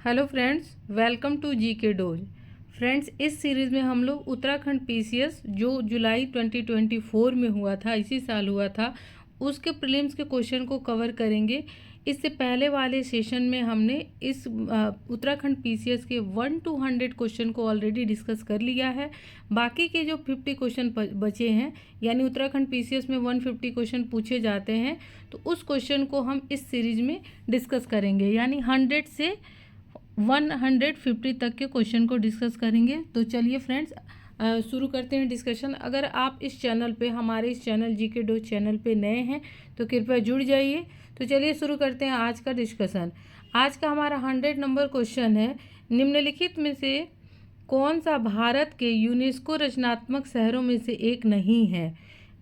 Hello friends, welcome to GK dose. Friends, इस series में हम लोग उत्तराखंड पीसीएस जो जुलाई 2024 में हुआ था, इसी साल हुआ था, उसके प्रीलिम्स के क्वेश्चन को कवर करेंगे। इससे पहले वाले सेशन में हमने इस उत्तराखंड पीसीएस के 1 to 100 क्वेश्चन को ऑलरेडी डिस्कस कर लिया है। बाकी के जो 50 क्वेश्चन बचे हैं, यानी उत्तराखंड पीसीएस में 150 क्वेश्चन पूछे जाते हैं, तो उस क्वेश्चन को हम इस सीरीज़ में डिस्कस करेंगे, यानी 100 से 150 तक के क्वेश्चन को डिस्कस करेंगे। तो चलिए फ्रेंड्स, शुरू करते हैं डिस्कशन। अगर आप इस चैनल पे, हमारे इस चैनल जीके डो चैनल पे नए हैं तो कृपया जुड़ जाइए। तो चलिए शुरू करते हैं आज का डिस्कशन। आज का हमारा 100 नंबर क्वेश्चन है, निम्नलिखित में से कौन सा भारत के यूनेस्को रचनात्मक शहरों में से एक नहीं है।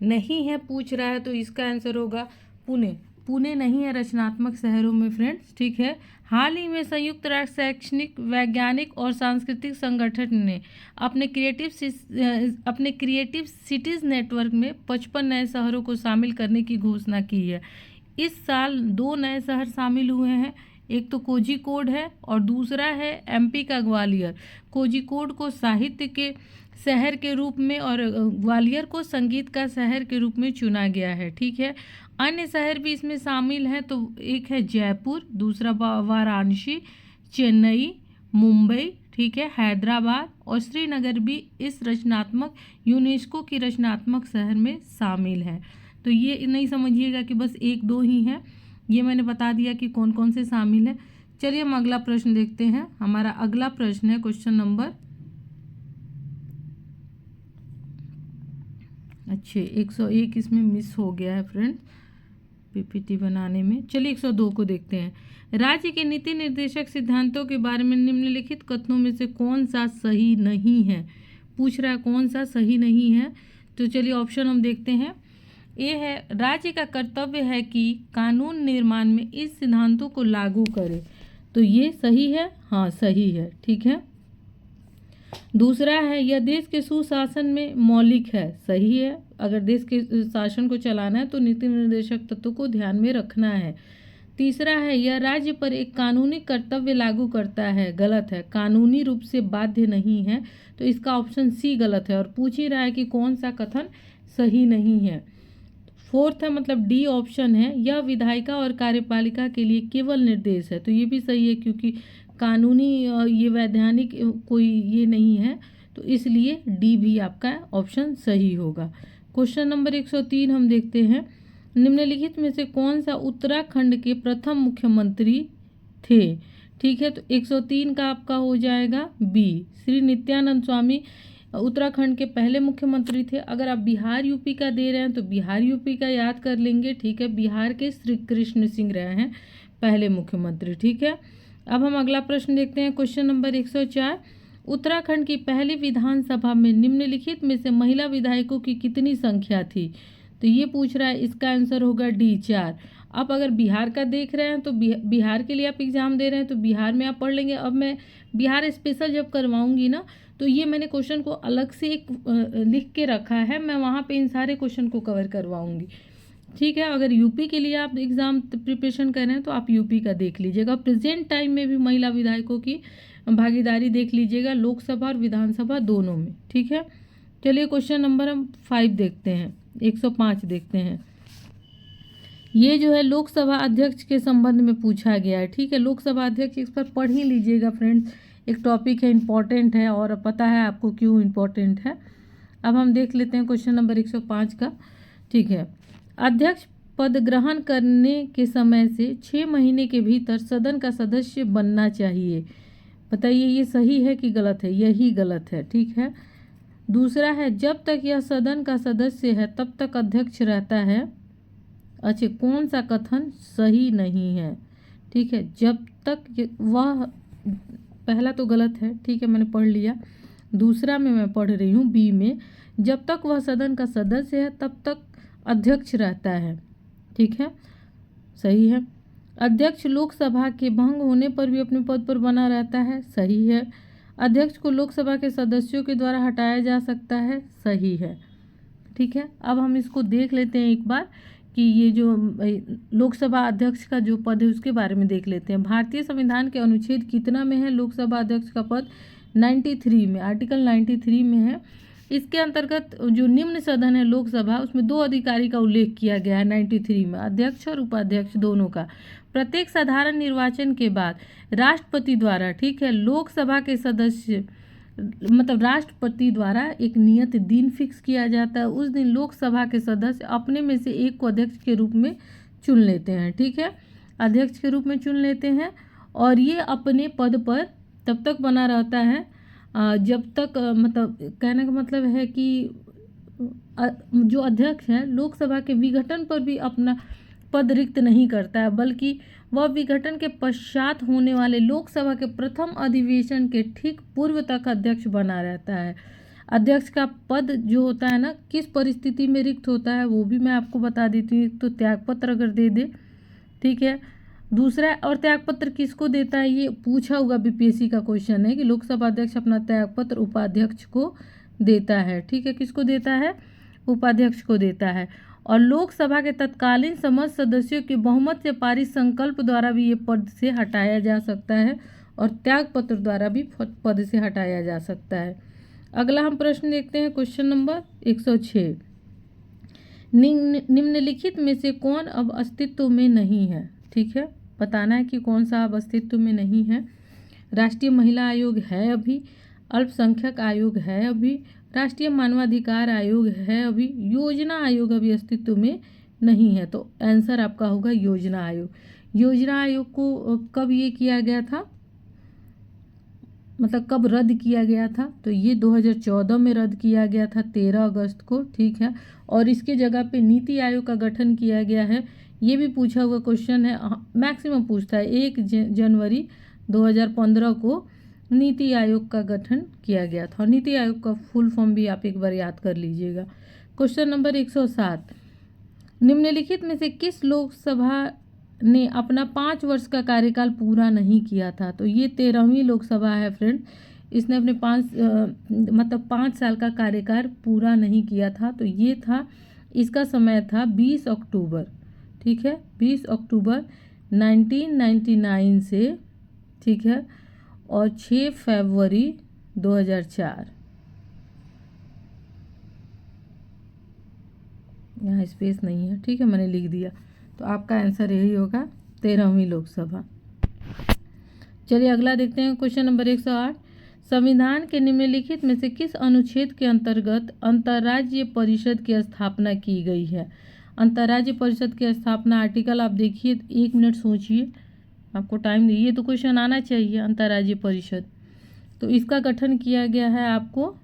नहीं है पूछ रहा है, तो इसका आंसर होगा पुणे। पुणे नहीं है रचनात्मक शहरों में फ्रेंड्स, ठीक है। हाल ही में संयुक्त राष्ट्र शैक्षणिक, वैज्ञानिक और सांस्कृतिक संगठन ने अपने क्रिएटिव सिटीज़ नेटवर्क में 55 नए शहरों को शामिल करने की घोषणा की है। इस साल 2 नए शहर शामिल हुए हैं, एक तो कोझिकोड है और दूसरा है एमपी का ग्वालियर। कोझिकोड को साहित्य के शहर के रूप में और ग्वालियर को संगीत का शहर के रूप में चुना गया है, ठीक है। अन्य शहर भी इसमें शामिल हैं, तो एक है जयपुर, दूसरा वाराणसी, चेन्नई, मुंबई, ठीक है, हैदराबाद और श्रीनगर भी इस रचनात्मक यूनेस्को की रचनात्मक शहर में शामिल हैं। तो ये नहीं समझिएगा कि बस 1-2 ही हैं, ये मैंने बता दिया कि कौन कौन से शामिल हैं। चलिए हम अगला प्रश्न देखते हैं। हमारा अगला प्रश्न है क्वेश्चन नंबर 101 इसमें मिस हो गया है फ्रेंड्स पीपीटी बनाने में। चलिए 102 को देखते हैं। राज्य के नीति निर्देशक सिद्धांतों के बारे में निम्नलिखित कथनों में से कौन सा सही नहीं है। पूछ रहा है कौन सा सही नहीं है। तो चलिए ऑप्शन हम देखते हैं। ये है, राज्य का कर्तव्य है कि कानून निर्माण में इस सिद्धांतों को लागू करे। तो ये सही है, हाँ सही है, ठीक है। दूसरा है, यह देश के सुशासन में मौलिक है। सही है, अगर देश के शासन को चलाना है तो नीति निर्देशक तत्वों को ध्यान में रखना है। तीसरा है, यह राज्य पर एक कानूनी कर्तव्य लागू करता है। गलत है, कानूनी रूप से बाध्य नहीं है। तो इसका ऑप्शन सी गलत है। और पूछ ही रहा है कि कौन सा कथन सही नहीं है। फोर्थ है, मतलब डी ऑप्शन है, यह विधायिका और कार्यपालिका के लिए केवल निर्देश है। तो ये भी सही है, क्योंकि कानूनी ये वैधानिक कोई ये नहीं है, तो इसलिए डी भी आपका ऑप्शन सही होगा। क्वेश्चन नंबर 103 हम देखते हैं। निम्नलिखित में से कौन सा उत्तराखंड के प्रथम मुख्यमंत्री थे। ठीक है, तो 103 का आपका हो जाएगा बी, श्री नित्यानंद स्वामी उत्तराखंड के पहले मुख्यमंत्री थे। अगर आप बिहार यूपी का दे रहे हैं तो बिहार यूपी का याद कर लेंगे, ठीक है। बिहार के श्री कृष्ण सिंह रहे हैं पहले मुख्यमंत्री, ठीक है। अब हम अगला प्रश्न देखते हैं। क्वेश्चन नंबर 104, उत्तराखंड की पहली विधानसभा में निम्नलिखित में से महिला विधायकों की कितनी संख्या थी। तो ये पूछ रहा है, इसका आंसर होगा डी 4। आप अगर बिहार का देख रहे हैं तो बिहार के लिए आप एग्ज़ाम दे रहे हैं तो बिहार में आप पढ़ लेंगे। अब मैं बिहार स्पेशल जब करवाऊंगी ना, तो ये मैंने क्वेश्चन को अलग से एक लिख के रखा है, मैं वहाँ पे इन सारे क्वेश्चन को कवर करवाऊंगी, ठीक है। अगर यूपी के लिए आप एग्ज़ाम प्रिपरेशन कर रहे हैं तो आप यूपी का देख लीजिएगा। प्रेजेंट टाइम में भी महिला विधायकों की भागीदारी देख लीजिएगा, लोकसभा और विधानसभा दोनों में, ठीक है। चलिए क्वेश्चन नंबर हम 5 देखते हैं, 105 देखते हैं। ये जो है लोकसभा अध्यक्ष के संबंध में पूछा गया है, ठीक है। लोकसभा अध्यक्ष, इस पर पढ़ ही लीजिएगा फ्रेंड्स, एक टॉपिक है, इम्पॉर्टेंट है और पता है आपको क्यों इम्पॉर्टेंट है। अब हम देख लेते हैं क्वेश्चन नंबर 105 का, ठीक है। अध्यक्ष पद ग्रहण करने के समय से 6 महीने के भीतर सदन का सदस्य बनना चाहिए। बताइए ये सही है कि गलत है। यही गलत है, ठीक है। दूसरा है, जब तक यह सदन का सदस्य है तब तक अध्यक्ष रहता है। अच्छा, कौन सा कथन सही नहीं है, ठीक है। जब तक वह, पहला तो गलत है, ठीक है, मैंने पढ़ लिया। दूसरा में मैं पढ़ रही हूँ बी में, जब तक वह सदन का सदस्य है तब तक अध्यक्ष रहता है, ठीक है, सही है। अध्यक्ष लोकसभा के भंग होने पर भी अपने पद पर बना रहता है, सही है। अध्यक्ष को लोकसभा के सदस्यों के द्वारा हटाया जा सकता है, सही है, ठीक है। अब हम इसको देख लेते हैं एक बार कि ये जो लोकसभा अध्यक्ष का जो पद है उसके बारे में देख लेते हैं। भारतीय संविधान के अनुच्छेद कितना में है लोकसभा अध्यक्ष का पद? 93 में, आर्टिकल 93 में है। इसके अंतर्गत जो निम्न सदन है लोकसभा, उसमें 2 अधिकारी का उल्लेख किया गया है 93 में, अध्यक्ष और उपाध्यक्ष दोनों का। प्रत्येक साधारण निर्वाचन के बाद राष्ट्रपति द्वारा, ठीक है, लोकसभा के सदस्य मतलब राष्ट्रपति द्वारा एक नियत दिन फिक्स किया जाता है। उस दिन लोकसभा के सदस्य अपने में से एक को अध्यक्ष के रूप में चुन लेते हैं, ठीक है, अध्यक्ष के रूप में चुन लेते हैं। और ये अपने पद पर तब तक बना रहता है जब तक मतलब कहने का मतलब है कि जो अध्यक्ष है लोकसभा के विघटन पर भी अपना पद रिक्त नहीं करता है, बल्कि वह विघटन के पश्चात होने वाले लोकसभा के प्रथम अधिवेशन के ठीक पूर्व तक अध्यक्ष बना रहता है। अध्यक्ष का पद जो होता है ना, किस परिस्थिति में रिक्त होता है वो भी मैं आपको बता देती हूँ। एक तो त्यागपत्र अगर दे दे, ठीक है, दूसरा, और त्यागपत्र किसको देता है ये पूछा हुआ बीपीएससी का क्वेश्चन है कि लोकसभा अध्यक्ष अपना त्यागपत्र उपाध्यक्ष को देता है, ठीक है, किसको देता है? उपाध्यक्ष को देता है। और लोकसभा के तत्कालीन समस्त सदस्यों के बहुमत से पारित संकल्प द्वारा भी ये पद से हटाया जा सकता है और त्यागपत्र द्वारा भी पद से हटाया जा सकता है। अगला हम प्रश्न देखते हैं, क्वेश्चन नंबर 106। निम्नलिखित में से कौन अब अस्तित्व में नहीं है? ठीक है, बताना है कि कौन सा अब अस्तित्व में नहीं है। राष्ट्रीय महिला आयोग है अभी, अल्पसंख्यक आयोग है अभी, राष्ट्रीय मानवाधिकार आयोग है अभी, योजना आयोग अभी अस्तित्व में नहीं है। तो आंसर आपका होगा योजना आयोग। योजना आयोग को कब ये किया गया था, मतलब कब रद्द किया गया था? तो ये 2014 में रद्द किया गया था, 13 अगस्त को, ठीक है। और इसके जगह पे नीति आयोग का गठन किया गया है। ये भी पूछा हुआ क्वेश्चन है, मैक्सिमम पूछता है। 1 जनवरी 2015 को नीति आयोग का गठन किया गया था। नीति आयोग का फुल फॉर्म भी आप एक बार याद कर लीजिएगा। क्वेश्चन नंबर 107, निम्नलिखित में से किस लोकसभा ने अपना 5 वर्ष का कार्यकाल पूरा नहीं किया था? तो ये 13वीं लोकसभा है फ्रेंड, इसने अपने 5 साल का कार्यकाल पूरा नहीं किया था। तो ये था, इसका समय था 20 अक्टूबर, ठीक है, 20 अक्टूबर 1999 से, ठीक है, और 6 फरवरी 2004। यहाँ स्पेस नहीं है, ठीक है, मैंने लिख दिया। तो आपका आंसर यही होगा, 13वीं लोकसभा। चलिए अगला देखते हैं, क्वेश्चन नंबर 108। संविधान के निम्नलिखित में से किस अनुच्छेद के अंतर्गत अंतर्राज्यीय परिषद की स्थापना की गई है? अंतर्राज्यीय परिषद की स्थापना आर्टिकल आप देखिए, 1 मिनट सोचिए, आपको टाइम दीजिए, तो क्वेश्चन आना चाहिए। अंतर्राज्यीय परिषद, तो इसका गठन किया गया है आपको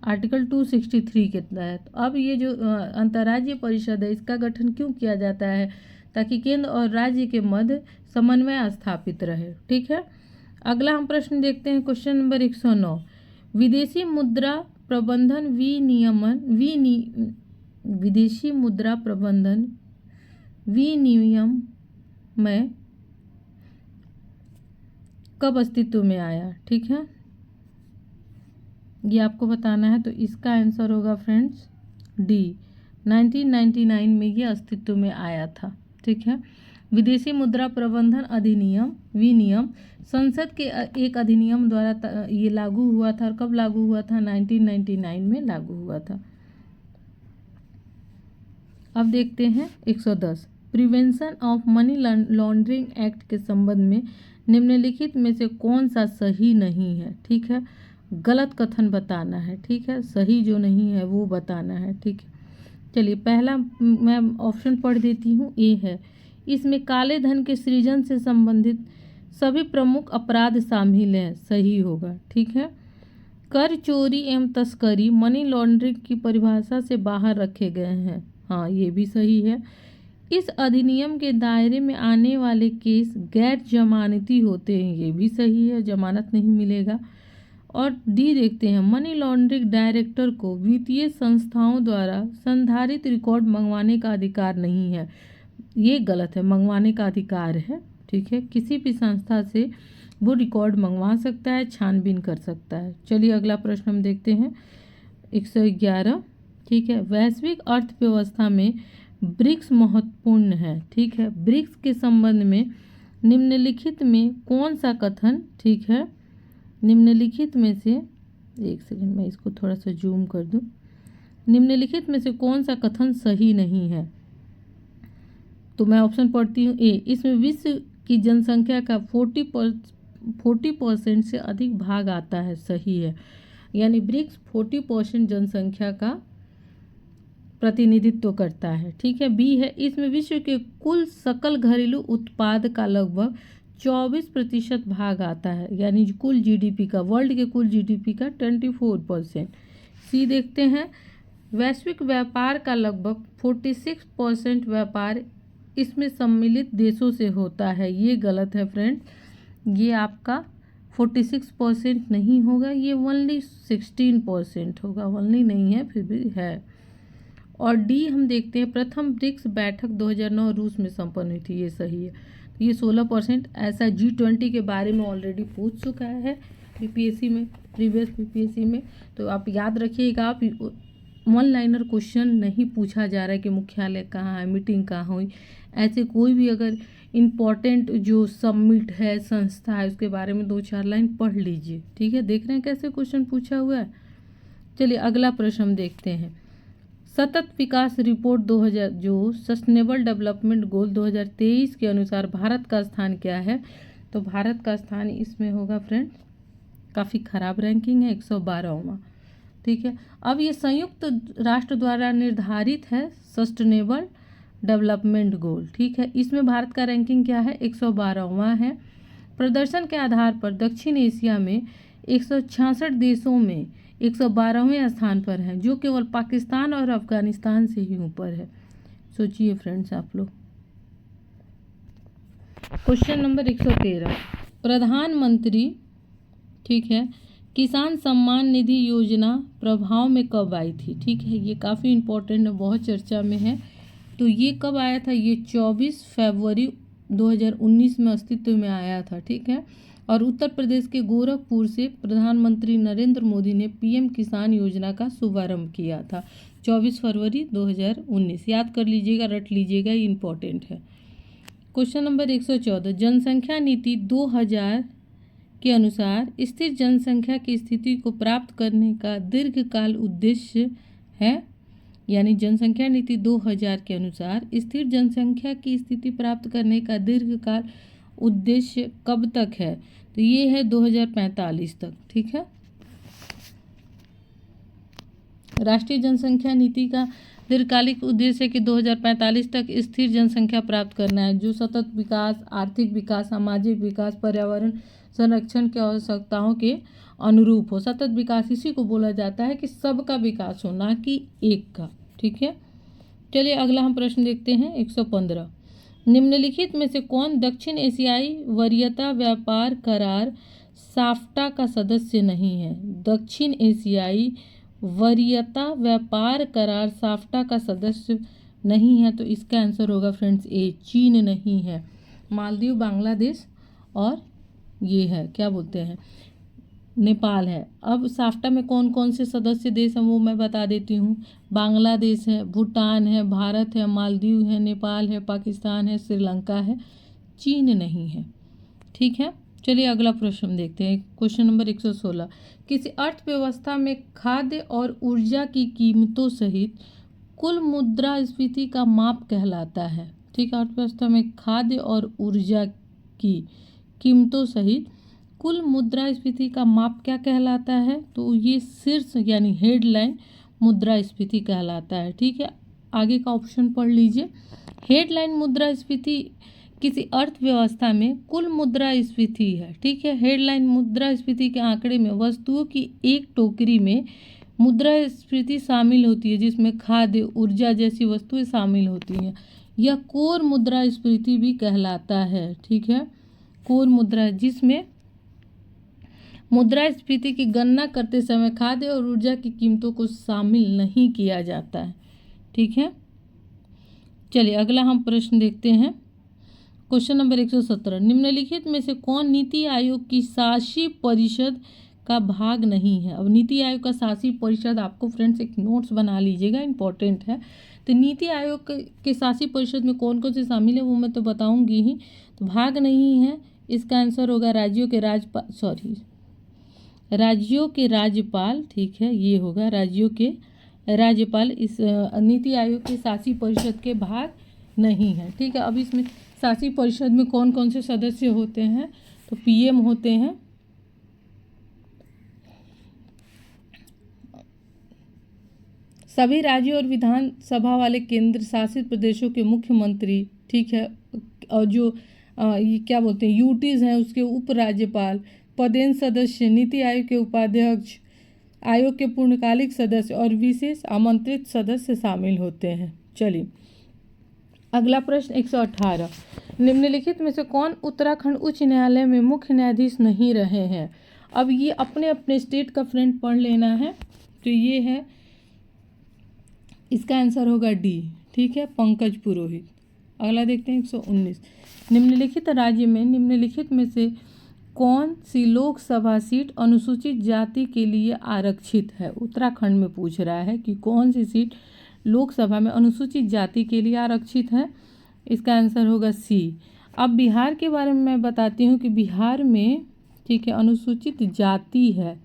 आर्टिकल 263 के तहत। अब ये जो अंतर्राज्यीय परिषद है, इसका गठन क्यों किया जाता है? ताकि केंद्र और राज्य के मध्य समन्वय स्थापित रहे, ठीक है। अगला हम प्रश्न देखते हैं, क्वेश्चन नंबर 109। विदेशी मुद्रा प्रबंधन विदेशी मुद्रा प्रबंधन विनियम में कब अस्तित्व में आया? ठीक है, ये आपको बताना है। तो इसका आंसर होगा फ्रेंड्स डी, 1999 में ये अस्तित्व में आया था, ठीक है। विदेशी मुद्रा प्रबंधन अधिनियम विनियम संसद के एक अधिनियम द्वारा ये लागू हुआ था। और कब लागू हुआ था? 1999 में लागू हुआ था। अब देखते हैं 110, prevention of money laundering act के संबंध में निम्नलिखित में से कौन सा सही नहीं है? ठीक है, गलत कथन बताना है, ठीक है, सही जो नहीं है वो बताना है, ठीक है। चलिए पहला मैं ऑप्शन पढ़ देती हूँ, ए है, इसमें काले धन के सृजन से संबंधित सभी प्रमुख अपराध शामिल हैं, सही होगा, ठीक है। कर चोरी एवं तस्करी मनी लॉन्ड्रिंग की परिभाषा से बाहर रखे गए हैं, हाँ ये भी सही है। इस अधिनियम के दायरे में आने वाले केस गैर जमानती होते हैं, ये भी सही है, जमानत नहीं मिलेगा। और डी देखते हैं, मनी लॉन्ड्रिंग डायरेक्टर को वित्तीय संस्थाओं द्वारा संधारित रिकॉर्ड मंगवाने का अधिकार नहीं है, ये गलत है, मंगवाने का अधिकार है, ठीक है। किसी भी संस्था से वो रिकॉर्ड मंगवा सकता है, छानबीन कर सकता है। चलिए अगला प्रश्न हम देखते हैं, 111, ठीक है। वैश्विक अर्थव्यवस्था में ब्रिक्स महत्वपूर्ण है, ठीक है। ब्रिक्स के संबंध में निम्नलिखित में कौन सा कथन, ठीक है, निम्नलिखित में से, एक सेकंड मैं इसको थोड़ा सा जूम कर दूं, निम्नलिखित में से कौन सा कथन सही नहीं है? तो मैं ऑप्शन पढ़ती हूँ। ए, इसमें विश्व की जनसंख्या का 40% से अधिक भाग आता है, सही है। यानी ब्रिक्स 40% जनसंख्या का प्रतिनिधित्व करता है, ठीक है। बी है, इसमें विश्व के कुल सकल घरेलू उत्पाद का लगभग 24% भाग आता है, यानी कुल जीडीपी का, वर्ल्ड के कुल जीडीपी का 24%। सी देखते हैं, वैश्विक व्यापार का लगभग 46% व्यापार इसमें सम्मिलित देशों से होता है। ये गलत है फ्रेंड्स, ये आपका 46% नहीं होगा, ये ओनली 16% होगा, ओनली नहीं है फिर भी है। और डी हम देखते हैं, प्रथम ब्रिक्स बैठक 2009 रूस में संपन्न हुई थी, ये सही है। तो ये 16%। ऐसा G20 के बारे में ऑलरेडी पूछ चुका है बीपीएससी में, प्रीवियस बीपीएससी में, तो आप याद रखिएगा। आप वन लाइनर क्वेश्चन नहीं पूछा जा रहा है कि मुख्यालय कहाँ है, मीटिंग कहाँ हुई, ऐसे कोई भी अगर इम्पॉर्टेंट जो समिट है, संस्था है, उसके बारे में 2-4 लाइन पढ़ लीजिए, ठीक है। देख रहे हैं कैसे क्वेश्चन पूछा हुआ है। चलिए अगला प्रश्न हम देखते हैं। सतत विकास रिपोर्ट 2000 जो सस्टेनेबल डेवलपमेंट गोल 2023 के अनुसार भारत का स्थान क्या है? तो भारत का स्थान इसमें होगा फ्रेंड्स, काफ़ी खराब रैंकिंग है, 112वां, ठीक है। अब ये संयुक्त राष्ट्र द्वारा निर्धारित है सस्टेनेबल डेवलपमेंट गोल, ठीक है। इसमें भारत का रैंकिंग क्या है? 112वां है। प्रदर्शन के आधार पर दक्षिण एशिया में 166 देशों में 112वें स्थान पर है, जो केवल पाकिस्तान और अफगानिस्तान से ही ऊपर है। सोचिए फ्रेंड्स आप लोग। क्वेश्चन नंबर 113, प्रधानमंत्री, ठीक है, किसान सम्मान निधि योजना प्रभाव में कब आई थी? ठीक है, ये काफ़ी इम्पोर्टेंट है, बहुत चर्चा में है। तो ये कब आया था? ये 24 फरवरी 2019 में अस्तित्व में आया था, ठीक है। और उत्तर प्रदेश के गोरखपुर से प्रधानमंत्री नरेंद्र मोदी ने पीएम किसान योजना का शुभारंभ किया था 24 फरवरी 2019। याद कर लीजिएगा, रट लीजिएगा, ये इम्पोर्टेंट है। क्वेश्चन नंबर 114, जनसंख्या नीति 2000 के अनुसार स्थिर जनसंख्या की स्थिति को प्राप्त करने का दीर्घकाल उद्देश्य है। यानी जनसंख्या नीति 2000 के अनुसार स्थिर जनसंख्या की स्थिति प्राप्त करने का दीर्घकाल उद्देश्य कब तक है? तो ये है 2045 तक, ठीक है। राष्ट्रीय जनसंख्या नीति का दीर्घकालिक उद्देश्य कि 2045 तक स्थिर जनसंख्या प्राप्त करना है, जो सतत विकास, आर्थिक विकास, सामाजिक विकास, पर्यावरण संरक्षण की आवश्यकताओं के अनुरूप हो। सतत विकास इसी को बोला जाता है कि सबका विकास हो, ना कि एक का, ठीक है। चलिए अगला हम प्रश्न देखते हैं। 115, निम्नलिखित में से कौन दक्षिण एशियाई वरीयता व्यापार करार साफ्टा का सदस्य नहीं है? दक्षिण एशियाई वरीयता व्यापार करार साफ्टा का सदस्य नहीं है, तो इसका आंसर होगा फ्रेंड्स ए, चीन नहीं है। मालदीव, बांग्लादेश और ये है क्या बोलते हैं, नेपाल है। अब साफ्टा में कौन कौन से सदस्य देश हैं वो मैं बता देती हूँ। बांग्लादेश है, भूटान है, भारत है, मालदीव है, नेपाल है, पाकिस्तान है, श्रीलंका है, चीन नहीं है, ठीक है। चलिए अगला प्रश्न देखते हैं। क्वेश्चन नंबर 116, किसी अर्थव्यवस्था में खाद्य और ऊर्जा की कीमतों सहित कुल मुद्रास्फीति का माप कहलाता है? ठीक है, अर्थव्यवस्था में खाद्य और ऊर्जा की कीमतों सहित कुल मुद्रास्फीति का माप क्या कहलाता है? तो ये शीर्ष यानी हेडलाइन मुद्रास्फीति कहलाता है, ठीक है। आगे का ऑप्शन पढ़ लीजिए। हेडलाइन मुद्रास्फीति किसी अर्थव्यवस्था में कुल मुद्रास्फीति है, ठीक है। हेडलाइन मुद्रास्फीति के आंकड़े में वस्तुओं की एक टोकरी में मुद्रास्फीति शामिल होती है, जिसमें खाद्य, ऊर्जा जैसी वस्तुएं शामिल होती हैं। यह कोर मुद्रास्फीति भी कहलाता है, ठीक है। कोर मुद्रा, जिसमें मुद्रास्फीति की गणना करते समय खाद्य और ऊर्जा की कीमतों को शामिल नहीं किया जाता है, ठीक है। चलिए अगला हम प्रश्न देखते हैं। क्वेश्चन नंबर 117, निम्नलिखित में से कौन नीति आयोग की शासी परिषद का भाग नहीं है। अब नीति आयोग का शासी परिषद आपको फ्रेंड्स एक नोट्स बना लीजिएगा, इंपॉर्टेंट है। तो नीति आयोग के शासी परिषद में कौन कौन से शामिल है वो मैं तो बताऊंगी ही। तो भाग नहीं है, इसका आंसर होगा राज्यों के राज्यपाल, ठीक है, ये होगा राज्यों के राज्यपाल। इस नीति आयोग के शासी परिषद के भाग नहीं है, ठीक है। अब इसमें शासी परिषद में कौन कौन से सदस्य होते हैं, तो पीएम होते हैं, सभी राज्यों और विधानसभा वाले केंद्र शासित प्रदेशों के मुख्यमंत्री, ठीक है, और जो ये क्या बोलते हैं यूटीज हैं उसके उपराज्यपाल, पदेन सदस्य, नीति आयोग के उपाध्यक्ष, आयोग के पूर्णकालिक सदस्य और विशेष आमंत्रित सदस्य शामिल होते हैं। चलिए अगला प्रश्न 118, निम्नलिखित में से कौन उत्तराखंड उच्च न्यायालय में मुख्य न्यायाधीश नहीं रहे हैं। अब ये अपने अपने स्टेट का फ्रेंड पढ़ लेना है। तो ये है, इसका आंसर होगा डी, ठीक है, पंकज पुरोहित। अगला देखते हैं 119, निम्नलिखित राज्य में निम्नलिखित में से कौन सी लोकसभा सीट अनुसूचित जाति के लिए आरक्षित है। उत्तराखंड में पूछ रहा है कि कौन सी सीट लोकसभा में अनुसूचित जाति के लिए आरक्षित है। इसका आंसर होगा सी। अब बिहार के बारे में मैं बताती हूँ कि बिहार में, ठीक है, अनुसूचित जाति है,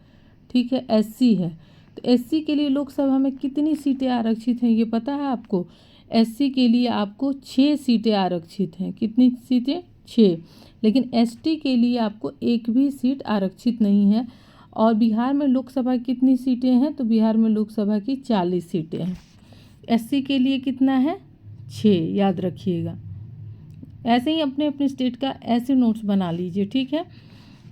ठीक है, एससी है। तो एससी के लिए लोकसभा में कितनी सीटें आरक्षित हैं ये पता है आपको। एससी के लिए आपको 6 सीटें आरक्षित हैं। कितनी सीटें? 6। लेकिन एसटी के लिए आपको एक भी सीट आरक्षित नहीं है। और बिहार में लोकसभा कितनी सीटें हैं, तो बिहार में लोकसभा की 40 सीटें हैं। एससी के लिए कितना है? 6, याद रखिएगा। ऐसे ही अपने अपने स्टेट का ऐसे नोट्स बना लीजिए, ठीक है।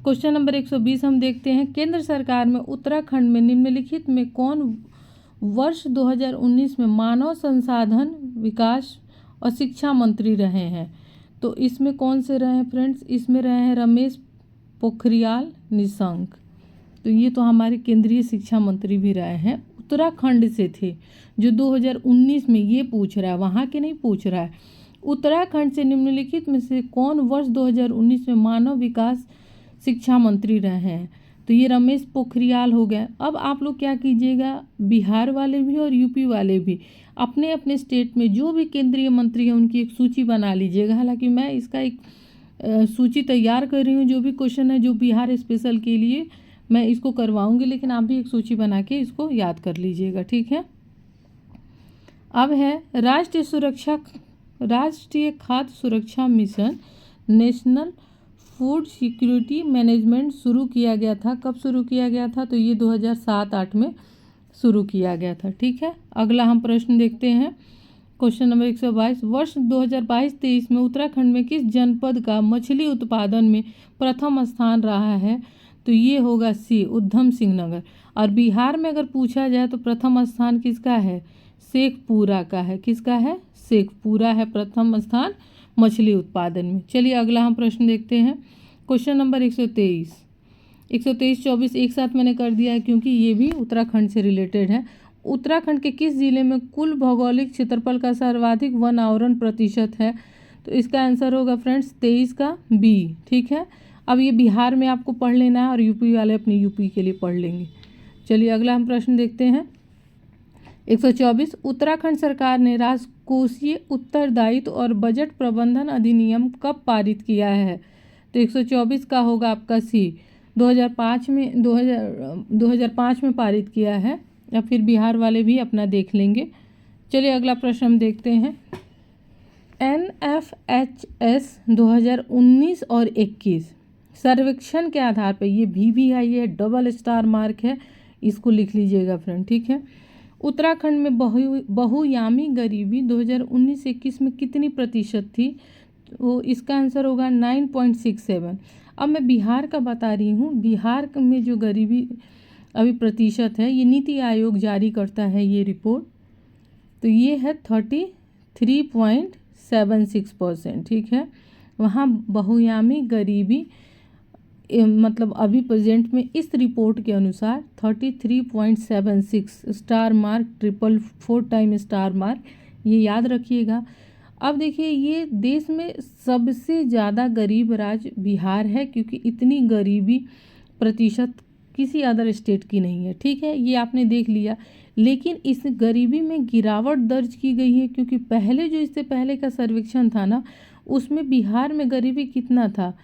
क्वेश्चन नंबर 120 हम देखते हैं, केंद्र सरकार में उत्तराखंड में निम्नलिखित में कौन वर्ष 2019 में मानव संसाधन विकास और शिक्षा मंत्री रहे हैं। तो इसमें कौन से रहे हैं फ्रेंड्स, इसमें रहे हैं रमेश पोखरियाल निशंक। तो ये तो हमारे केंद्रीय शिक्षा मंत्री भी रहे हैं, उत्तराखंड से थे। जो 2019 में ये पूछ रहा है, वहाँ के नहीं पूछ रहा है। उत्तराखंड से निम्नलिखित में से कौन वर्ष 2019 में मानव विकास शिक्षा मंत्री रहे हैं। तो ये रमेश पोखरियाल हो गए। अब आप लोग क्या कीजिएगा, बिहार वाले भी और यूपी वाले भी अपने अपने स्टेट में जो भी केंद्रीय मंत्री हैं उनकी एक सूची बना लीजिएगा। हालांकि मैं इसका एक सूची तैयार कर रही हूँ, जो भी क्वेश्चन है जो बिहार स्पेशल के लिए मैं इसको करवाऊंगी, लेकिन आप भी एक सूची बना के इसको याद कर लीजिएगा, ठीक है। अब है राष्ट्रीय खाद्य सुरक्षा mission, national food security management शुरू किया गया था। कब शुरू किया गया था, तो ये 2007-8 में शुरू किया गया था, ठीक है। अगला हम प्रश्न देखते हैं, क्वेश्चन नंबर 122, वर्ष 2022-23 में उत्तराखंड में किस जनपद का मछली उत्पादन में प्रथम स्थान रहा है। तो ये होगा सी, उधम सिंह नगर। और बिहार में अगर पूछा जाए तो प्रथम स्थान किसका है, शेखपुरा का है। किसका है, शेखपुरा है प्रथम स्थान मछली उत्पादन में। चलिए अगला हम प्रश्न देखते हैं, क्वेश्चन नंबर 123, 123-24 एक साथ मैंने कर दिया है क्योंकि ये भी उत्तराखंड से रिलेटेड है। उत्तराखंड के किस जिले में कुल भौगोलिक क्षेत्रफल का सर्वाधिक वन आवरण प्रतिशत है। तो इसका आंसर होगा फ्रेंड्स 23 का बी, ठीक है। अब ये बिहार में आपको पढ़ लेना है और यूपी वाले अपनी यूपी के लिए पढ़ लेंगे। चलिए अगला हम प्रश्न देखते हैं, 124, उत्तराखंड सरकार ने राजकोषीय उत्तरदायित्व और बजट प्रबंधन अधिनियम कब पारित किया है। तो 124 का होगा आपका सी, 2005 में पारित किया है। या फिर बिहार वाले भी अपना देख लेंगे। चलिए अगला प्रश्न हम देखते हैं, NFHS 2019 और 21 सर्वेक्षण के आधार पर, ये VVI है, डबल स्टार मार्क है, इसको लिख लीजिएगा फ्रेंड, ठीक है। उत्तराखंड में बहुयामी गरीबी 2019-21 में कितनी प्रतिशत थी। तो इसका आंसर होगा 9.67। अब मैं बिहार का बता रही हूँ, बिहार में जो गरीबी अभी प्रतिशत है ये नीति आयोग जारी करता है ये रिपोर्ट। तो ये है 33.76%, ठीक है। वहाँ बहुयामी गरीबी मतलब अभी प्रेजेंट में इस रिपोर्ट के अनुसार 33.76, star mark 444 time star mark, ये याद रखिएगा। अब देखिए ये देश में सबसे ज़्यादा गरीब राज्य बिहार है, क्योंकि इतनी गरीबी प्रतिशत किसी अदर स्टेट की नहीं है। ठीक है, ये आपने देख लिया। लेकिन इस गरीबी में गिरावट दर्ज की गई है, क्योंकि पहले जो इससे पहले का सर्वेक्षण था ना, उसमें बिहार में गरीबी कितना था,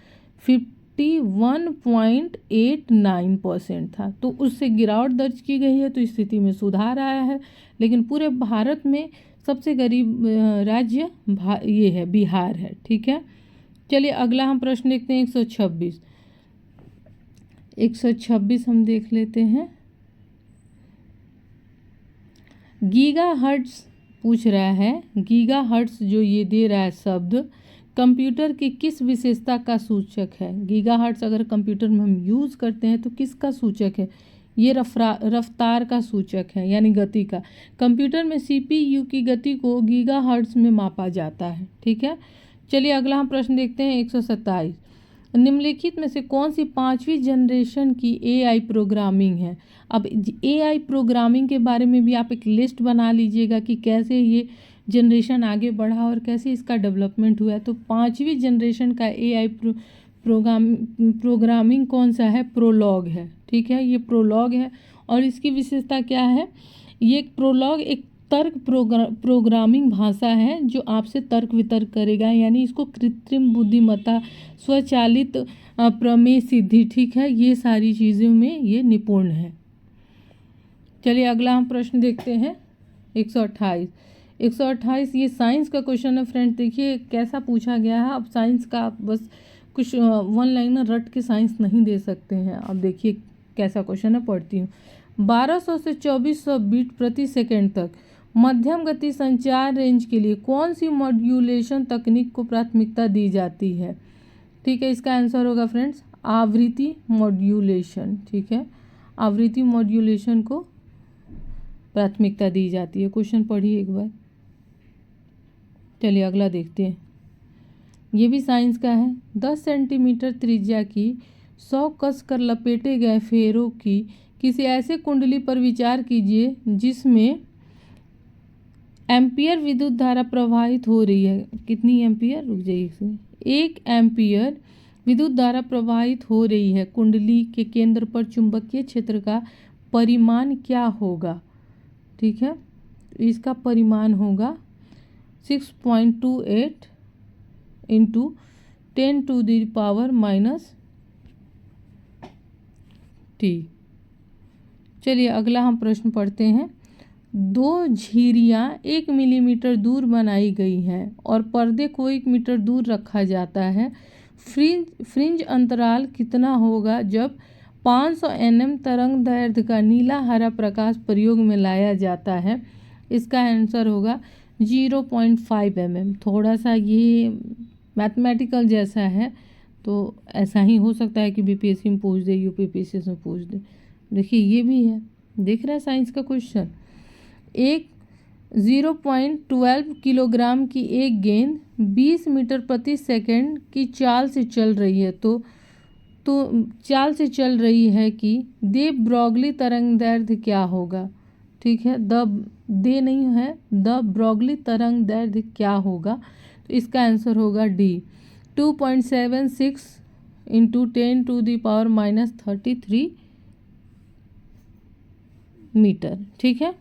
51.89% था। तो उससे गिरावट दर्ज की गई है, तो स्थिति में सुधार आया है। लेकिन पूरे भारत में सबसे गरीब राज्य ये है, बिहार है। ठीक है, चलिए अगला हम प्रश्न देखते हैं 126 हम देख लेते हैं। गीगा हर्ट्ज पूछ रहा है, गीगा हर्ट्ज जो ये दे रहा है शब्द, कंप्यूटर की किस विशेषता का सूचक है। गीगा हर्ट्ज अगर कंप्यूटर में हम यूज़ करते हैं तो किसका सूचक है, ये रफ्तार का सूचक है, यानी गति का। कंप्यूटर में सीपीयू की गति को गीगा हर्ट्ज में मापा जाता है। ठीक है, चलिए अगला हम प्रश्न देखते हैं 127। निम्नलिखित में से कौन सी 5वीं जनरेशन की एआई प्रोग्रामिंग है। अब एआई प्रोग्रामिंग के बारे में भी आप एक लिस्ट बना लीजिएगा कि कैसे ये जनरेशन आगे बढ़ा और कैसे इसका डेवलपमेंट हुआ है। तो 5वीं जनरेशन का एआई प्रोग्रामिंग कौन सा है, प्रोलॉग है। ठीक है, ये प्रोलॉग है। और इसकी विशेषता क्या है, ये प्रोलॉग एक तर्क प्रोग्रामिंग भाषा है जो आपसे तर्क वितर्क करेगा, यानी इसको कृत्रिम बुद्धिमत्ता, स्वचालित प्रमेय सिद्धि, ठीक है, ये सारी चीज़ों में ये निपुण है। चलिए अगला हम प्रश्न देखते हैं 128 ये साइंस का क्वेश्चन है फ्रेंड। देखिए कैसा पूछा गया है। अब साइंस का आप बस कुछ वन लाइनर रट के साइंस नहीं दे सकते हैं। अब देखिए कैसा क्वेश्चन है, पढ़ती हूँ। 1200 से 2400 बीट प्रति सेकंड तक मध्यम गति संचार रेंज के लिए कौन सी मॉड्यूलेशन तकनीक को प्राथमिकता दी जाती है। ठीक है, इसका आंसर होगा फ्रेंड्स आवृत्ति मॉड्यूलेशन। ठीक है, आवृत्ति मॉड्यूलेशन को प्राथमिकता दी जाती है। क्वेश्चन पढ़िए एक बार। चलिए अगला देखते हैं, ये भी साइंस का है। 10 सेंटीमीटर त्रिज्या की 100 कस कर लपेटे गए फेरों की किसी ऐसे कुंडली पर विचार कीजिए जिसमें एम्पियर विद्युत धारा प्रवाहित हो रही है। कितनी एम्पियर, रुक जाइए, 1 एम्पियर विद्युत धारा प्रवाहित हो रही है। कुंडली के केंद्र पर चुंबकीय क्षेत्र का परिमाण क्या होगा। ठीक है, इसका परिमाण होगा 6.28 इंटू 10⁻⁻⁻T। चलिए अगला हम प्रश्न पढ़ते हैं। 2 झिर्रियाँ 1 मिलीमीटर दूर बनाई गई हैं और पर्दे को 1 मीटर दूर रखा जाता है। फ्रिंज अंतराल कितना होगा जब 500 nm तरंग दैर्ध्य का नीला हरा प्रकाश प्रयोग में लाया जाता है। इसका आंसर होगा 0.5 mm। थोड़ा सा ये मैथमेटिकल जैसा है, तो ऐसा ही हो सकता है कि बीपीएससी में पूछ दे, यूपीपीएससी में पूछ दे। देखिए ये भी है, देख रहे हैं साइंस का क्वेश्चन। एक 0.12 किलोग्राम की एक गेंद 20 मीटर प्रति सेकंड की चाल से चल रही है। तो चाल से चल रही है कि दे ब्रॉगली तरंग दैर्ध्य क्या होगा। ठीक है, दे नहीं है, द ब्रॉगली तरंग दैर्ध्य क्या होगा। तो इसका आंसर होगा डी, 2.76 इंटू 10⁻⁻33 मीटर। ठीक है,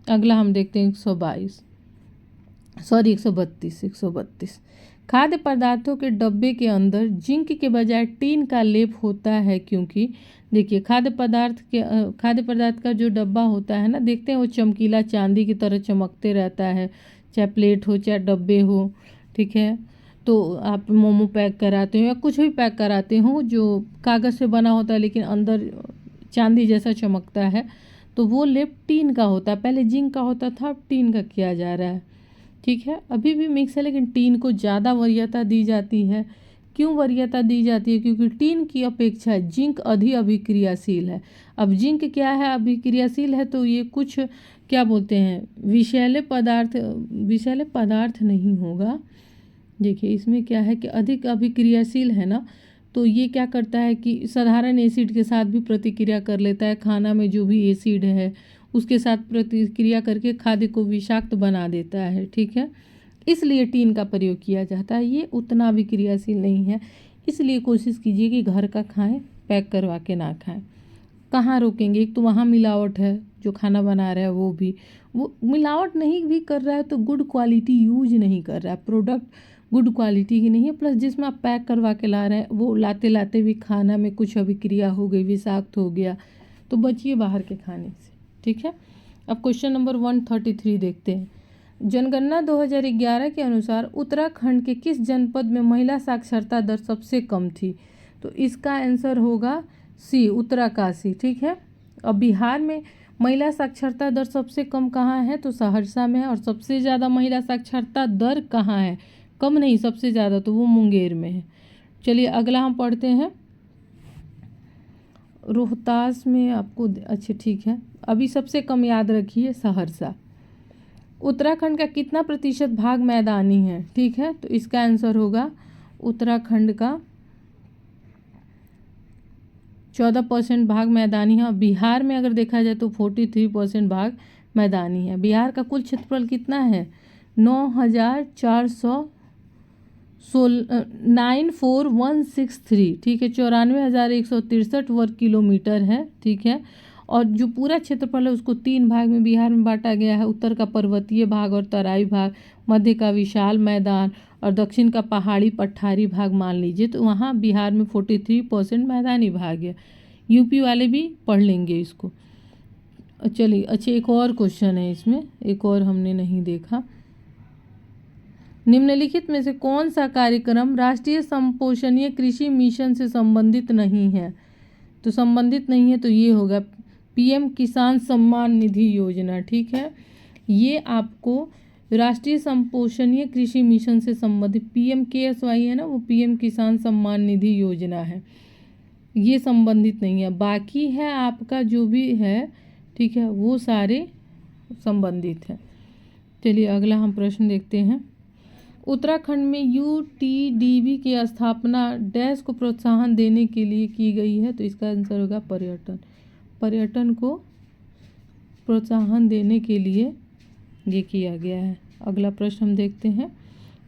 अगला हम देखते हैं 132। खाद्य पदार्थों के डब्बे के अंदर जिंक के बजाय टीन का लेप होता है क्योंकि देखिए खाद्य पदार्थ का जो डब्बा होता है ना, देखते हैं वो चमकीला चांदी की तरह चमकते रहता है, चाहे प्लेट हो चाहे डब्बे हो। ठीक है, तो आप मोमो पैक कराते हो या कुछ भी पैक कराते हो जो कागज़ से बना होता है लेकिन अंदर चांदी जैसा चमकता है, तो वो लेप टीन का होता है। पहले जिंक का होता था, अब टीन का किया जा रहा है। ठीक है, अभी भी मिक्स है लेकिन टीन को ज़्यादा वरीयता दी जाती है। क्यों वरीयता दी जाती है, क्योंकि टीन की अपेक्षा जिंक अधिक अभिक्रियाशील है। अब जिंक क्या है, अभिक्रियाशील है, तो ये कुछ क्या बोलते हैं विषैले पदार्थ नहीं होगा। देखिए इसमें क्या है कि अधिक अभिक्रियाशील है ना, तो ये क्या करता है कि साधारण एसिड के साथ भी प्रतिक्रिया कर लेता है। खाना में जो भी एसिड है उसके साथ प्रतिक्रिया करके खाद्य को विषाक्त बना देता है। ठीक है, इसलिए टीन का प्रयोग किया जाता है। ये उतना भी क्रियाशील नहीं है, इसलिए कोशिश कीजिए कि घर का खाएं, पैक करवा के ना खाएं। कहाँ रोकेंगे? एक तो वहाँ मिलावट है, जो खाना बना रहा है वो मिलावट नहीं भी कर रहा है तो गुड क्वालिटी यूज नहीं कर रहा है, प्रोडक्ट गुड क्वालिटी की नहीं है, प्लस जिसमें आप पैक करवा के ला रहे हैं वो लाते लाते भी खाना में कुछ अभिक्रिया हो गई, विषाक्त हो गया, तो बचिए बाहर के खाने से। ठीक है, अब क्वेश्चन नंबर 133 देखते हैं। जनगणना 2011 के अनुसार उत्तराखंड के किस जनपद में महिला साक्षरता दर सबसे कम थी? तो इसका आंसर होगा सी, उत्तरकाशी। ठीक है, अब बिहार में महिला साक्षरता दर सबसे कम कहाँ है? तो सहरसा में है। और सबसे ज़्यादा महिला साक्षरता दर कहाँ है? कम नहीं, सबसे ज़्यादा तो वो मुंगेर में है। चलिए अगला हम पढ़ते हैं। रोहतास में आपको, अच्छा ठीक है, अभी सबसे कम याद रखिए सहरसा। उत्तराखंड का कितना प्रतिशत भाग मैदानी है? ठीक है, तो इसका आंसर होगा उत्तराखंड का 14% भाग मैदानी है। बिहार में अगर देखा जाए तो 43% भाग मैदानी है। बिहार का कुल क्षेत्रफल कितना है? 9,4163। ठीक है, 94,163 वर्ग किलोमीटर है। ठीक है, और जो पूरा क्षेत्रफल है उसको 3 भाग में बिहार में बांटा गया है। उत्तर का पर्वतीय भाग और तराई भाग, मध्य का विशाल मैदान और दक्षिण का पहाड़ी पठारी भाग मान लीजिए। तो वहाँ बिहार में 43% मैदानी भाग है। यूपी वाले भी पढ़ लेंगे इसको। चलिए अच्छा, एक और क्वेश्चन है इसमें, एक और हमने नहीं देखा। निम्नलिखित में से कौन सा कार्यक्रम राष्ट्रीय संपोषणीय कृषि मिशन से संबंधित नहीं है? तो संबंधित नहीं है तो ये होगा पीएम किसान सम्मान निधि योजना। ठीक है, ये आपको राष्ट्रीय संपोषणीय कृषि मिशन से संबंधित PMKSY है ना, वो पीएम किसान सम्मान निधि योजना है, ये संबंधित नहीं है। बाकी है आपका जो भी है, ठीक है, वो सारे संबंधित हैं। चलिए अगला हम प्रश्न देखते हैं। उत्तराखंड में UTDB की स्थापना डैश को प्रोत्साहन देने के लिए की गई है? तो इसका आंसर होगा पर्यटन। पर्यटन को प्रोत्साहन देने के लिए ये किया गया है। अगला प्रश्न हम देखते हैं,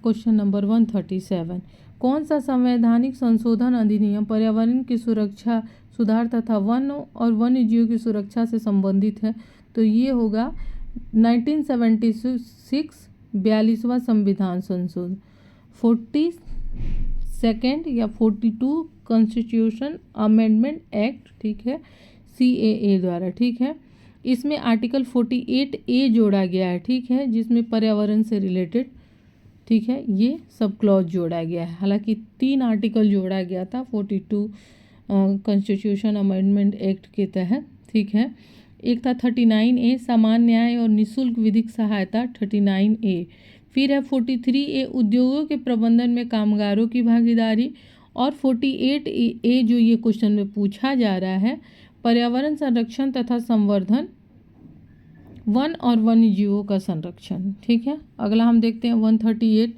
क्वेश्चन नंबर 137। कौन सा संवैधानिक संशोधन अधिनियम पर्यावरण की सुरक्षा, सुधार तथा वन और वन्य जीवों की सुरक्षा से संबंधित है? तो ये होगा 1976 42वां संविधान संशोधन, 42nd या 42 कॉन्स्टिट्यूशन अमेंडमेंट एक्ट। ठीक है, CAA द्वारा। ठीक है, इसमें आर्टिकल 48A जोड़ा गया है। ठीक है, जिसमें पर्यावरण से रिलेटेड, ठीक है, ये सब क्लॉज जोड़ा गया है। हालांकि 3 आर्टिकल जोड़ा गया था 42 कॉन्स्टिट्यूशन अमेंडमेंट एक्ट के तहत। ठीक है, एक था 39A समान न्याय और निःशुल्क विधिक सहायता, 39A। फिर है 43A उद्योगों के प्रबंधन में कामगारों की भागीदारी, और 48A जो ये क्वेश्चन में पूछा जा रहा है, पर्यावरण संरक्षण तथा संवर्धन, वन और वन्य जीवों का संरक्षण। ठीक है, अगला हम देखते हैं 138।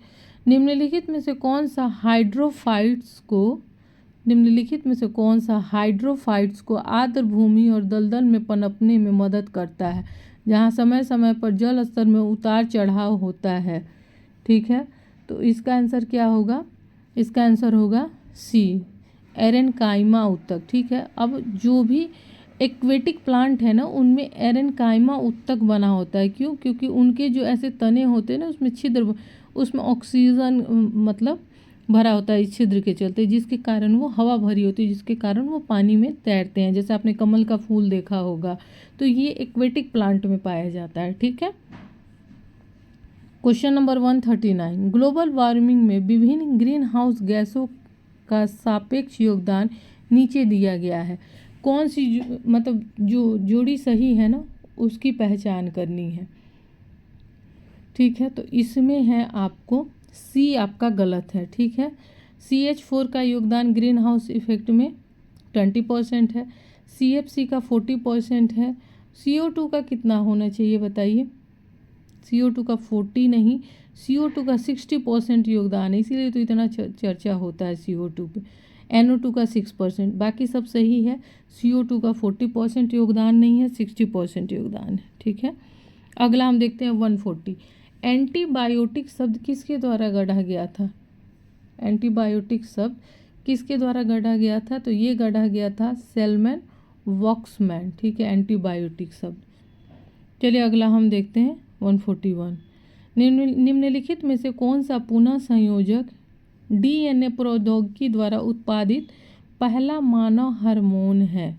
निम्नलिखित में से कौन सा हाइड्रोफाइट्स को आर्द्र भूमि और दलदल में पनपने में मदद करता है, जहाँ समय समय पर जल स्तर में उतार चढ़ाव होता है? ठीक है, तो इसका आंसर क्या होगा? इसका आंसर होगा सी, एरेनकाइमा उत्तक। ठीक है, अब जो भी एक्वेटिक प्लांट है ना, उनमें एरेनकाइमा उत्तक बना होता है। क्यों? क्योंकि उनके जो ऐसे तने होते हैं ना, उसमें छिद्र, उसमें ऑक्सीजन मतलब भरा होता है इस छिद्र के चलते, जिसके कारण वो हवा भरी होती है, जिसके कारण वो पानी में तैरते हैं। जैसे आपने कमल का फूल देखा होगा, तो ये एक्वेटिक प्लांट में पाया जाता है। ठीक है, क्वेश्चन नंबर 139। ग्लोबल वार्मिंग में विभिन्न ग्रीन हाउस गैसों का सापेक्ष योगदान नीचे दिया गया है। कौन सी मतलब जो जोड़ी सही है ना, उसकी पहचान करनी है। ठीक है, तो इसमें है आपको सी, आपका गलत है। ठीक है, CH4 का योगदान ग्रीन हाउस इफेक्ट में 20% है, CFC का 40% है। CO2 का कितना होना चाहिए बताइए? CO2 का 40 नहीं, CO2 का 60% योगदान है, इसीलिए तो इतना चर्चा होता है CO2 पे। NO2 का 6%, बाकी सब सही है। CO2 का 40% योगदान नहीं है, 60% योगदान है। ठीक है, अगला हम देखते हैं 140। एंटीबायोटिक शब्द किसके द्वारा गढ़ा गया था? एंटीबायोटिक शब्द किसके द्वारा गढ़ा गया था? तो ये गढ़ा गया था सैलमन वॉक्समैन, ठीक है, एंटीबायोटिक शब्द। चलिए अगला हम देखते हैं 141। निम्नलिखित में से कौन सा पुनः संयोजक डीएनए प्रौद्योगिकी द्वारा उत्पादित पहला मानव हार्मोन है?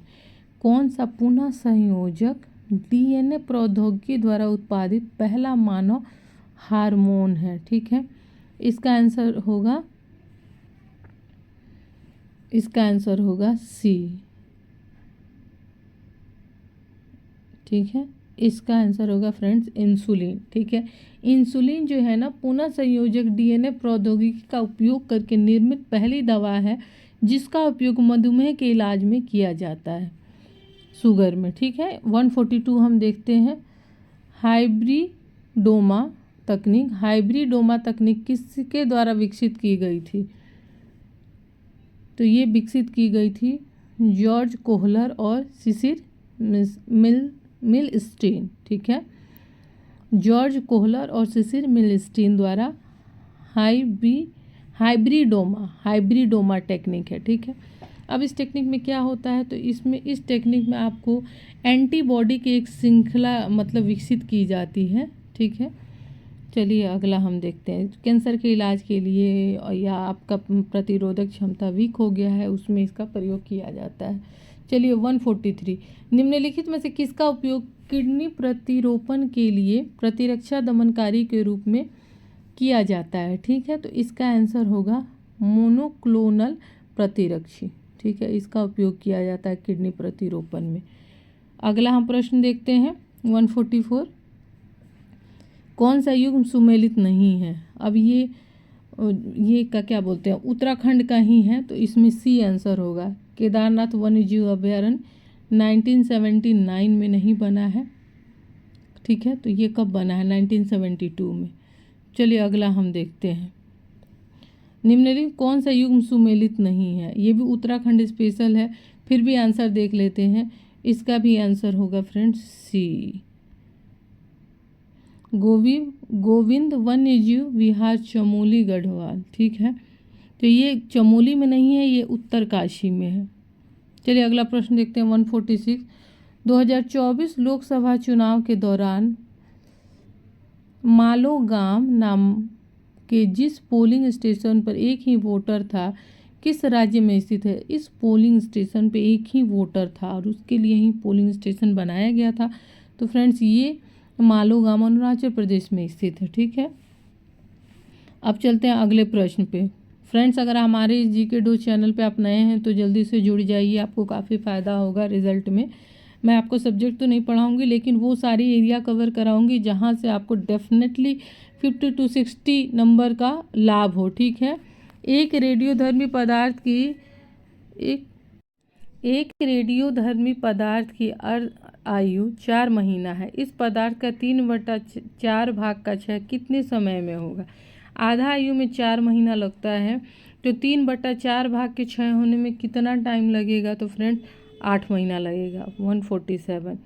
कौन सा पुनः संयोजक डीएनए प्रौद्योगिकी द्वारा उत्पादित पहला मानव हार्मोन है? ठीक है, इसका आंसर होगा सी। ठीक है, इसका आंसर होगा फ्रेंड्स इंसुलिन। ठीक है, इंसुलिन जो है ना पुनः संयोजक डीएनए प्रौद्योगिकी का उपयोग करके निर्मित पहली दवा है जिसका उपयोग मधुमेह के इलाज में किया जाता है, शुगर में। ठीक है, 142 हम देखते हैं हाइब्रिडोमा तकनीक। हाइब्रिडोमा तकनीक किसके द्वारा विकसित की गई थी? तो ये विकसित की गई थी जॉर्ज कोहलर और सिसिर मिलस्टीन। ठीक है, जॉर्ज कोहलर और सिसिर मिलस्टीन द्वारा हाइब्रिडोमा टेक्निक है। ठीक है, अब इस टेक्निक में क्या होता है, तो इस टेक्निक में आपको एंटीबॉडी की एक श्रृंखला मतलब विकसित की जाती है। ठीक है, चलिए अगला हम देखते हैं कैंसर के इलाज के लिए या आपका प्रतिरोधक क्षमता वीक हो गया है उसमें इसका प्रयोग किया जाता है। चलिए 143। निम्नलिखित में से किसका उपयोग किडनी प्रतिरोपण के लिए प्रतिरक्षा दमनकारी के रूप में किया जाता है? ठीक है, तो इसका आंसर होगा मोनोक्लोनल प्रतिरक्षी। ठीक है, इसका उपयोग किया जाता है किडनी प्रतिरोपण में। अगला हम प्रश्न देखते हैं 144। कौन सा युग्म सुमेलित नहीं है? अब ये का क्या बोलते हैं, उत्तराखंड का ही है, तो इसमें सी आंसर होगा। केदारनाथ वन्यजीव अभयारण्य 1979 में नहीं बना है। ठीक है, तो ये कब बना है? 1972 में। चलिए अगला हम देखते हैं निम्नलिखित कौन सा युग्म सुमेलित नहीं है? ये भी उत्तराखंड स्पेशल है, फिर भी आंसर देख लेते हैं। इसका भी आंसर होगा फ्रेंड्स सी, गोविंद वन्यजीव विहार चमोली गढ़वाल। ठीक है, तो ये चमोली में नहीं है, ये उत्तरकाशी में है। चलिए अगला प्रश्न देखते हैं 146। 2024 लोकसभा चुनाव के दौरान मालोगाम नाम के जिस पोलिंग स्टेशन पर एक ही वोटर था किस राज्य में स्थित है? इस पोलिंग स्टेशन पे एक ही वोटर था और उसके लिए ही पोलिंग स्टेशन बनाया गया था। तो फ्रेंड्स ये मालोगाम अरुणाचल प्रदेश में स्थित है। ठीक है, अब चलते हैं अगले प्रश्न पे। फ्रेंड्स अगर हमारे GK2 चैनल पे आप नए हैं तो जल्दी से जुड़ जाइए, आपको काफ़ी फ़ायदा होगा रिज़ल्ट में। मैं आपको सब्जेक्ट तो नहीं पढ़ाऊंगी लेकिन वो सारी एरिया कवर कराऊंगी जहाँ से आपको डेफिनेटली 50 to 60 नंबर का लाभ हो। ठीक है, एक रेडियोधर्मी पदार्थ की आयु 4 महीना है। इस पदार्थ का 3/4 भाग का क्षय कितने समय में होगा? आधा आयु में 4 महीना लगता है, तो 3/4 भाग के क्षय होने में कितना टाइम लगेगा? तो फ्रेंड्स 8 महीना लगेगा। 147।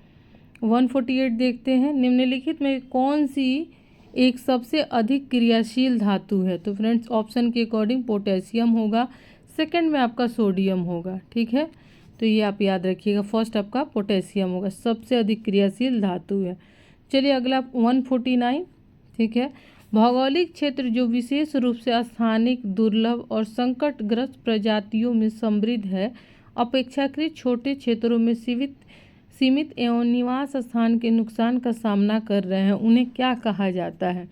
148 देखते हैं निम्नलिखित में कौन सी एक सबसे अधिक क्रियाशील धातु है? तो फ्रेंड्स ऑप्शन के अकॉर्डिंग पोटेशियम होगा, सेकंड में आपका सोडियम होगा। ठीक है, तो ये आप याद रखिएगा, फर्स्ट आपका पोटेशियम होगा, सबसे अधिक क्रियाशील धातु है। चलिए अगला 149। ठीक है, भौगोलिक क्षेत्र जो विशेष रूप से स्थानिक दुर्लभ और संकटग्रस्त प्रजातियों में समृद्ध है अपेक्षाकृत छोटे क्षेत्रों में सीमित एवं निवास स्थान के नुकसान का सामना कर रहे हैं, उन्हें क्या कहा जाता है?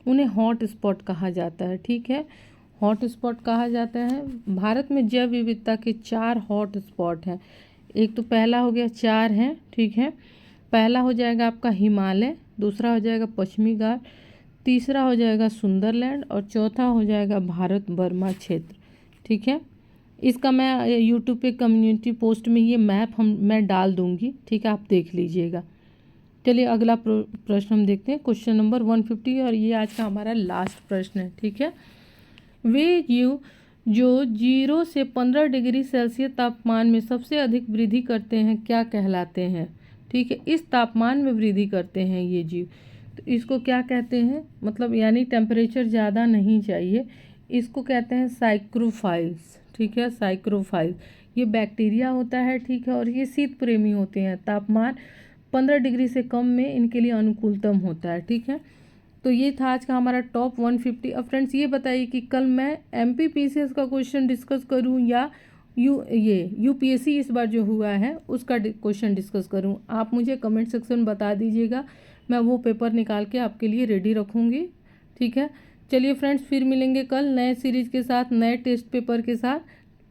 उन्हें हॉट स्पॉट कहा जाता है। ठीक है, हॉट स्पॉट कहा जाता है। भारत में जैव विविधता के 4 हॉट स्पॉट हैं। एक तो पहला हो गया, 4 हैं। ठीक है, पहला हो जाएगा आपका हिमालय, दूसरा हो जाएगा पश्चिमी घाट, तीसरा हो जाएगा सुंदरलैंड और चौथा हो जाएगा भारत बर्मा क्षेत्र। ठीक है, इसका मैं यूट्यूब पे कम्युनिटी पोस्ट में ये मैप मैं डाल दूंगी। ठीक है, आप देख लीजिएगा। चलिए अगला प्रश्न हम देखते हैं, क्वेश्चन नंबर 150, और ये आज का हमारा लास्ट प्रश्न है। ठीक है, वे जीव जो 0 से 15 डिग्री सेल्सियस तापमान में सबसे अधिक वृद्धि करते हैं क्या कहलाते हैं? ठीक है, इस तापमान में वृद्धि करते हैं ये जीव, तो इसको क्या कहते हैं? मतलब यानी टेम्परेचर ज़्यादा नहीं चाहिए, इसको कहते हैं साइक्रोफाइल्स। ठीक है। साइक्रोफाइल ये बैक्टीरिया होता है, ठीक है, और ये शीत प्रेमी होते हैं। तापमान 15 डिग्री से कम में इनके लिए अनुकूलतम होता है, ठीक है। तो ये था आज का हमारा टॉप 150। अब फ्रेंड्स ये बताइए कि कल मैं MPPCS का क्वेश्चन डिस्कस करूं या यूपीएससी इस बार जो हुआ है उसका क्वेश्चन डिस्कस करूं। आप मुझे कमेंट सेक्शन में बता दीजिएगा, मैं वो पेपर निकाल के आपके लिए रेडी रखूँगी, ठीक है। चलिए फ्रेंड्स, फिर मिलेंगे कल नए सीरीज के साथ, नए टेस्ट पेपर के साथ।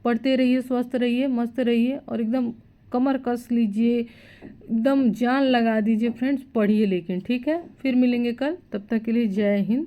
पढ़ते रहिए, स्वस्थ रहिए, मस्त रहिए और एकदम कमर कस लीजिए, एकदम जान लगा दीजिए फ्रेंड्स, पढ़िए लेकिन, ठीक है। फिर मिलेंगे कल, तब तक के लिए जय हिंद।